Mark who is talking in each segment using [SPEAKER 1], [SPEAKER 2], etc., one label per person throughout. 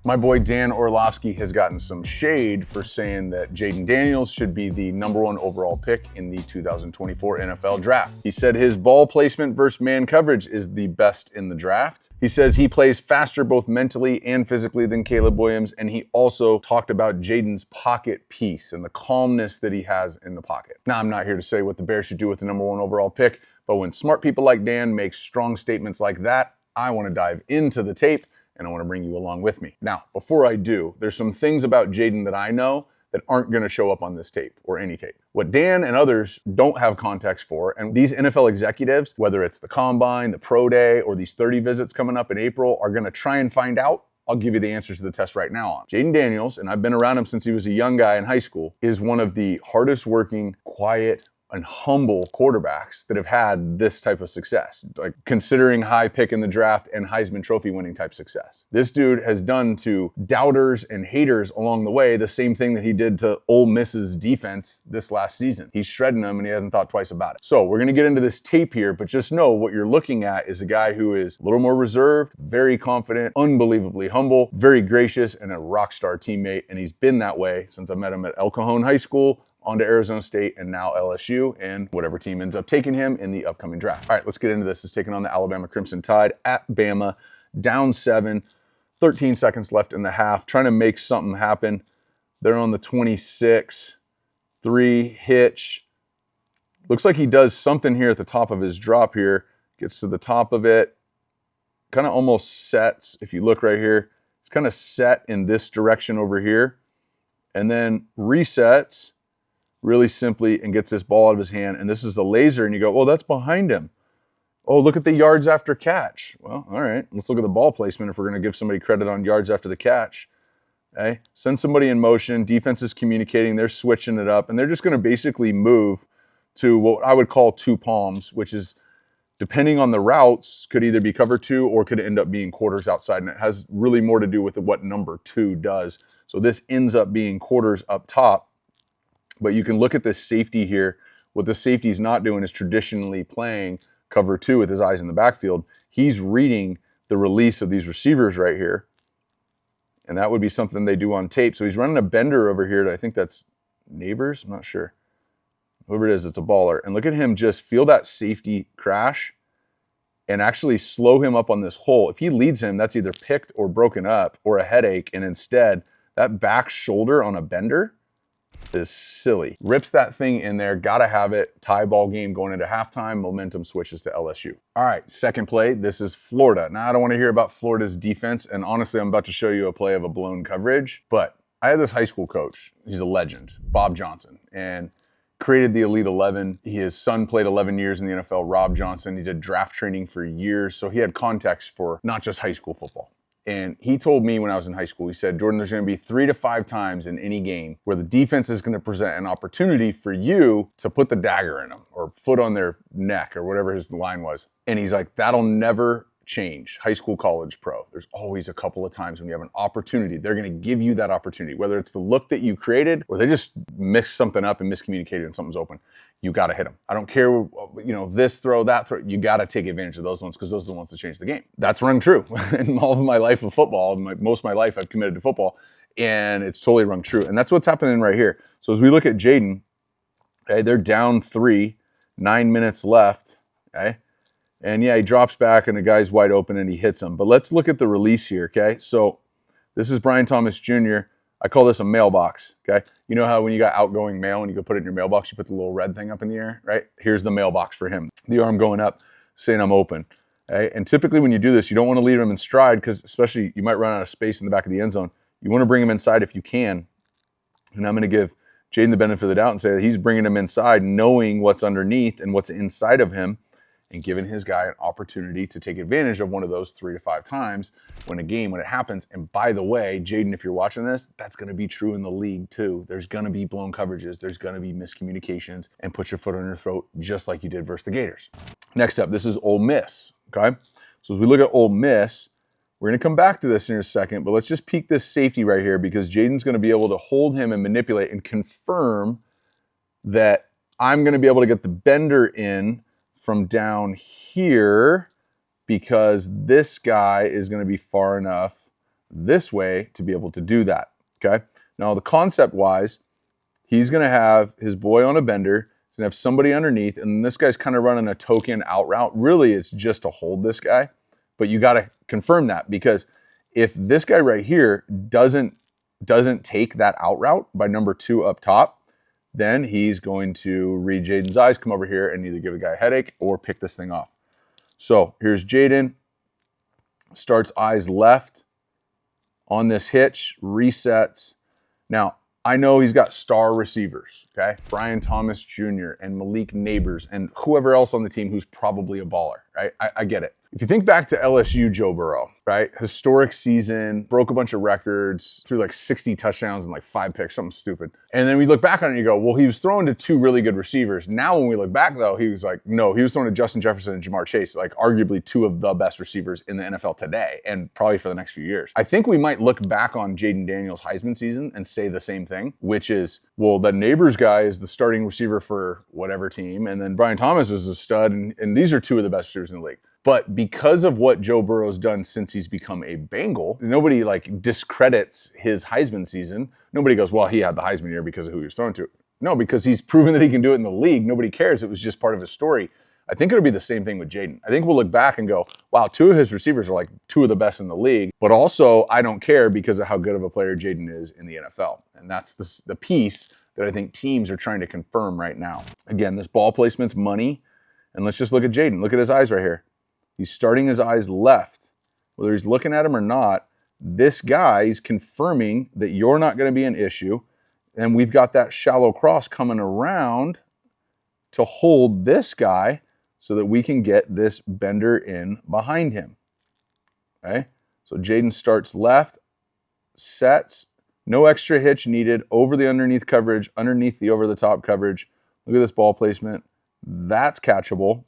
[SPEAKER 1] My boy Dan Orlovsky has gotten some shade for saying that Jayden Daniels should be the #1 overall pick in the 2024 NFL draft. He said his ball placement versus man coverage is the best in the draft. He says he plays faster both mentally and physically than Caleb Williams, and he also talked about Jayden's pocket peace and the calmness that he has in the pocket. Now, I'm not here to say what the Bears should do with the #1 overall pick, but when smart people like Dan make strong statements like that, I want to dive into the tape and I want to bring you along with me. Now, before I do, there's some things about Jayden that I know that aren't going to show up on this tape or any tape. What Dan and others don't have context for, and these NFL executives, whether it's the Combine, the Pro Day, or these 30 visits coming up in April, are going to try and find out. I'll give you the answers to the test right now on. Jayden Daniels, and I've been around him since he was a young guy in high school, is one of the hardest working, quiet, and humble quarterbacks that have had this type of success, like considering high pick in the draft and Heisman Trophy winning type success. This dude has done to doubters and haters along the way the same thing that he did to Ole Miss's defense this last season. He's shredding them and he hasn't thought twice about it. So we're going to get into this tape here, but just know what you're looking at is a guy who is a little more reserved, very confident, unbelievably humble, very gracious, and a rock star teammate. And he's been that way since I met him at El Cajon High School, on to Arizona State, and now LSU, and whatever team ends up taking him in the upcoming draft. All right, let's get into this. He's taking on the Alabama Crimson Tide at Bama, down 7, 13 seconds left in the half, trying to make something happen. They're on the 26, 3 hitch. Looks like he does something here at the top of his drop here, gets to the top of it, kind of almost sets. If you look right here, it's kind of set in this direction over here, and then resets really simply and gets this ball out of his hand. And this is a laser, and you go, well, that's behind him. Oh, look at the yards after catch. Well, all right, let's look at the ball placement if we're going to give somebody credit on yards after the catch. Okay, send somebody in motion, defense is communicating, they're switching it up, and they're just going to basically move to what I would call 2 palms, which is, depending on the routes, could either be cover 2 or could end up being quarters outside, and it has really more to do with what number 2 does. So this ends up being quarters up top. But you can look at this safety here. What the safety's not doing is traditionally playing cover 2 with his eyes in the backfield. He's reading the release of these receivers right here. And that would be something they do on tape. So he's running a bender over here. I think that's Neighbors. I'm not sure. Whoever it is, it's a baller. And look at him just feel that safety crash and actually slow him up on this hole. If he leads him, that's either picked or broken up or a headache. And instead, that back shoulder on a bender is silly. Rips that thing in there, gotta have it. Tie ball game going into halftime, momentum switches to LSU. All right, second play, this is Florida. Now, I don't want to hear about Florida's defense, and honestly, I'm about to show you a play of a blown coverage, but I had this high school coach. He's a legend, Bob Johnson, and created the Elite 11. His son played 11 years in the NFL, Rob Johnson. He did draft training for years, so he had context for not just high school football. And he told me when I was in high school, he said, Jordan, there's going to be 3 to 5 times in any game where the defense is going to present an opportunity for you to put the dagger in them or foot on their neck or whatever his line was. And he's like, that'll never change. High school, college, pro. There's always a couple of times when you have an opportunity. They're going to give you that opportunity, whether it's the look that you created or they just mixed something up and miscommunicated and something's open. You got to hit them. I don't care, this throw, that throw. You got to take advantage of those ones because those are the ones that change the game. That's rung true. In all of my life of football, most of my life I've committed to football, and it's totally rung true. And that's what's happening right here. So as we look at Jayden, okay, they're down 3, 9 minutes left, okay? And yeah, he drops back and the guy's wide open and he hits him. But let's look at the release here, okay? So this is Brian Thomas Jr. I call this a mailbox, okay? You know how when you got outgoing mail and you go put it in your mailbox, you put the little red thing up in the air, right? Here's the mailbox for him. The arm going up, saying I'm open, okay? And typically when you do this, you don't want to leave him in stride because especially you might run out of space in the back of the end zone. You want to bring him inside if you can. And I'm going to give Jayden the benefit of the doubt and say that he's bringing him inside knowing what's underneath and what's inside of him, and giving his guy an opportunity to take advantage of one of those 3 to 5 times when it happens. And by the way, Jayden, if you're watching this, that's going to be true in the league too. There's going to be blown coverages. There's going to be miscommunications and put your foot on your throat just like you did versus the Gators. Next up, this is Ole Miss, okay? So as we look at Ole Miss, we're going to come back to this in a second, but let's just peek this safety right here because Jayden's going to be able to hold him and manipulate and confirm that I'm going to be able to get the bender in from down here because this guy is going to be far enough this way to be able to do that, okay? Now, the concept-wise, he's going to have his boy on a bender. He's going to have somebody underneath, and this guy's kind of running a token out route. Really, it's just to hold this guy, but you got to confirm that, because if this guy right here doesn't take that out route by number 2 up top, then he's going to read Jayden's eyes, come over here, and either give the guy a headache or pick this thing off. So here's Jayden. Starts eyes left on this hitch, resets. Now, I know he's got star receivers, okay? Brian Thomas Jr. and Malik Neighbors and whoever else on the team who's probably a baller, right? I get it. If you think back to LSU Joe Burrow, right? Historic season, broke a bunch of records, threw like 60 touchdowns and like 5 picks, something stupid. And then we look back on it and you go, well, he was throwing to 2 really good receivers. Now when we look back though, he was like, no, he was throwing to Justin Jefferson and Jamar Chase, like arguably 2 of the best receivers in the NFL today and probably for the next few years. I think we might look back on Jayden Daniels' Heisman season and say the same thing, which is, well, the Neighbors guy is the starting receiver for whatever team, and then Brian Thomas is a stud, and these are 2 of the best receivers in the league. But because of what Joe Burrow's done since he's become a Bengal, nobody like discredits his Heisman season. Nobody goes, well, he had the Heisman year because of who he was thrown to. No, because he's proven that he can do it in the league. Nobody cares. It was just part of his story. I think it'll be the same thing with Jayden. I think we'll look back and go, wow, 2 of his receivers are like 2 of the best in the league. But also, I don't care because of how good of a player Jayden is in the NFL. And that's the piece that I think teams are trying to confirm right now. Again, this ball placement's money. And let's just look at Jayden. Look at his eyes right here. He's starting his eyes left. Whether he's looking at him or not, this guy is confirming that you're not going to be an issue. And we've got that shallow cross coming around to hold this guy so that we can get this bender in behind him. Okay? So Jayden starts left, sets, no extra hitch needed, over the underneath coverage, underneath the over-the-top coverage. Look at this ball placement. That's catchable.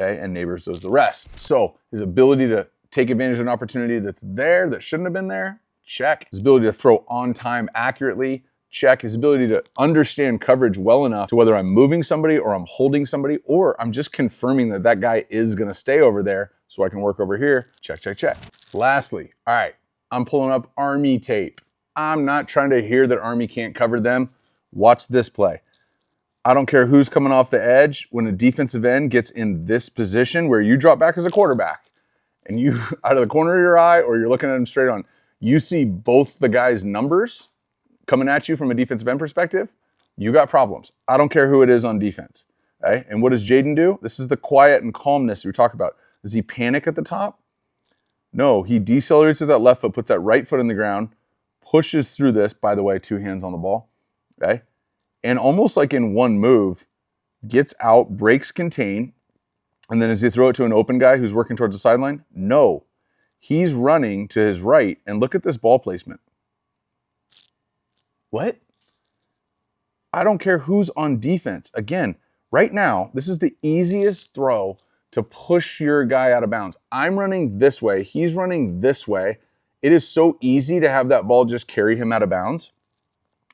[SPEAKER 1] Okay, and Neighbors does the rest. So his ability to take advantage of an opportunity that's there that shouldn't have been there, check. His ability to throw on time accurately, check. His ability to understand coverage well enough to whether I'm moving somebody or I'm holding somebody or I'm just confirming that that guy is going to stay over there so I can work over here, check, check, check. Lastly, all right, I'm pulling up Army tape. I'm not trying to hear that Army can't cover them. Watch this play. I don't care who's coming off the edge. When a defensive end gets in this position where you drop back as a quarterback and you, out of the corner of your eye or you're looking at him straight on, you see both the guys' numbers coming at you from a defensive end perspective, you got problems. I don't care who it is on defense. Okay? And what does Jayden do? This is the quiet and calmness we talk about. Does he panic at the top? No, he decelerates with that left foot, puts that right foot in the ground, pushes through this, by the way, 2 hands on the ball. Okay? And almost like in one move, gets out, breaks contain, and then does he throw it to an open guy who's working towards the sideline? No. He's running to his right, and look at this ball placement. What? I don't care who's on defense. Again, right now, this is the easiest throw to push your guy out of bounds. I'm running this way. He's running this way. It is so easy to have that ball just carry him out of bounds.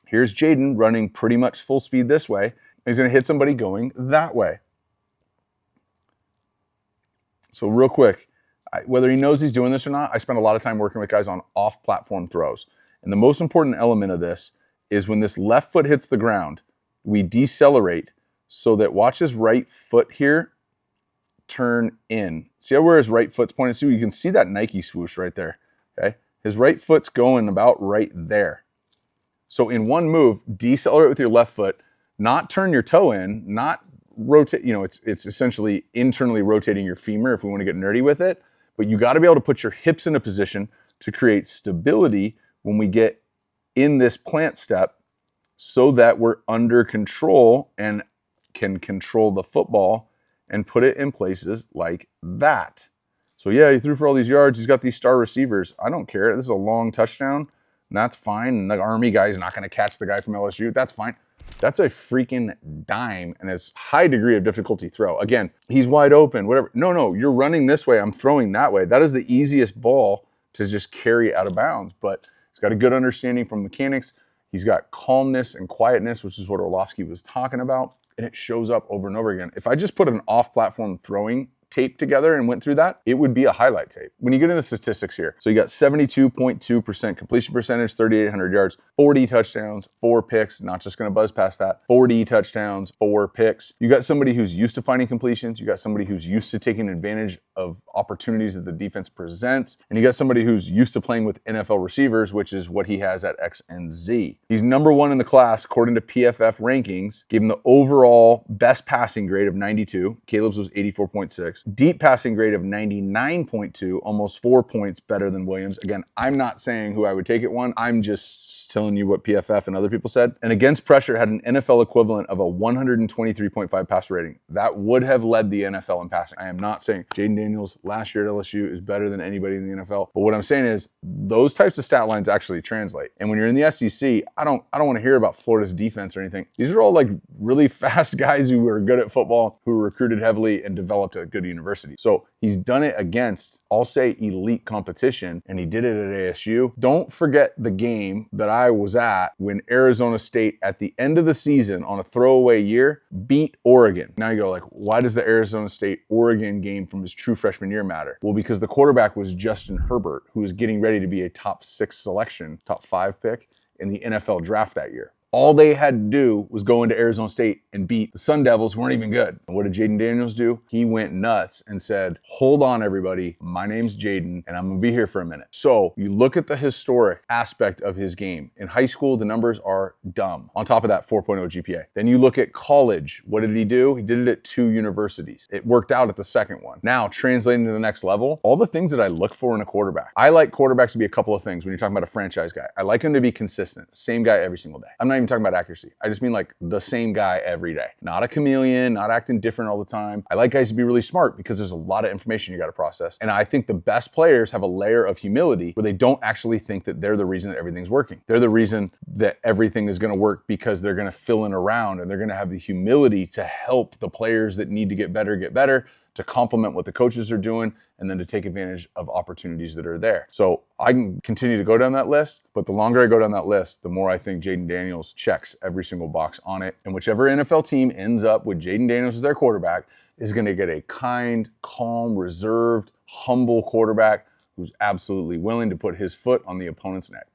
[SPEAKER 1] Here's Jayden running pretty much full speed this way. He's going to hit somebody going that way. So real quick, whether he knows he's doing this or not, I spend a lot of time working with guys on off-platform throws. And the most important element of this is when this left foot hits the ground, we decelerate so that, watch his right foot here turn in. See how where his right foot's pointed to? You can see that Nike swoosh right there. Okay, his right foot's going about right there. So in one move, decelerate with your left foot, not turn your toe in, not rotate, it's essentially internally rotating your femur if we want to get nerdy with it, but you got to be able to put your hips in a position to create stability when we get in this plant step so that we're under control and can control the football and put it in places like that. So yeah, he threw for all these yards. He's got these star receivers. I don't care. This is a long touchdown. And that's fine. And the Army guy is not going to catch the guy from LSU. That's fine. That's a freaking dime and a high degree of difficulty throw. Again, he's wide open, whatever. No, you're running this way. I'm throwing that way. That is the easiest ball to just carry out of bounds. But he's got a good understanding from mechanics. He's got calmness and quietness, which is what Orlovsky was talking about. And it shows up over and over again. If I just put an off-platform throwing tape together and went through that, it would be a highlight tape. When you get into the statistics here, so you got 72.2% completion percentage, 3,800 yards, 40 touchdowns, 4 picks, not just going to buzz past that, 40 touchdowns, 4 picks. You got somebody who's used to finding completions, you got somebody who's used to taking advantage of opportunities that the defense presents, and you got somebody who's used to playing with NFL receivers, which is what he has at X and Z. He's number 1 in the class according to PFF rankings, gave him the overall best passing grade of 92. Caleb's was 84.6. Deep passing grade of 99.2, almost 4 points better than Williams. Again, I'm not saying who I would take it one. I'm just telling you what PFF and other people said. And against pressure had an NFL equivalent of a 123.5 passer rating. That would have led the NFL in passing. I am not saying Jayden Daniels last year at LSU is better than anybody in the NFL. But what I'm saying is those types of stat lines actually translate. And when you're in the SEC, I don't want to hear about Florida's defense or anything. These are all like really fast guys who are good at football, who were recruited heavily and developed at good universities. So he's done it against, I'll say, elite competition, and he did it at ASU. Don't forget the game that I was at when Arizona State at the end of the season on a throwaway year beat Oregon. Now you go like, why does the Arizona State-Oregon game from his true freshman year matter? Well, because the quarterback was Justin Herbert, who was getting ready to be a top 6 selection, top 5 pick in the NFL draft that year. All they had to do was go into Arizona State and beat the Sun Devils, who weren't even good. And what did Jayden Daniels do? He went nuts and said, hold on, everybody. My name's Jayden, and I'm going to be here for a minute. So you look at the historic aspect of his game. In high school, the numbers are dumb. On top of that, 4.0 GPA. Then you look at college. What did he do? He did it at 2 universities. It worked out at the second one. Now, translating to the next level, all the things that I look for in a quarterback. I like quarterbacks to be a couple of things when you're talking about a franchise guy. I like him to be consistent. Same guy every single day. I'm not even talking about accuracy. I just mean like the same guy every day. Not a chameleon, not acting different all the time. I like guys to be really smart because there's a lot of information you got to process. And I think the best players have a layer of humility where they don't actually think that they're the reason that everything's working. They're the reason that everything is going to work because they're going to fill in around, and they're going to have the humility to help the players that need to get better, to complement what the coaches are doing, and then to take advantage of opportunities that are there. So I can continue to go down that list, but the longer I go down that list, the more I think Jayden Daniels checks every single box on it. And whichever NFL team ends up with Jayden Daniels as their quarterback is going to get a kind, calm, reserved, humble quarterback who's absolutely willing to put his foot on the opponent's neck.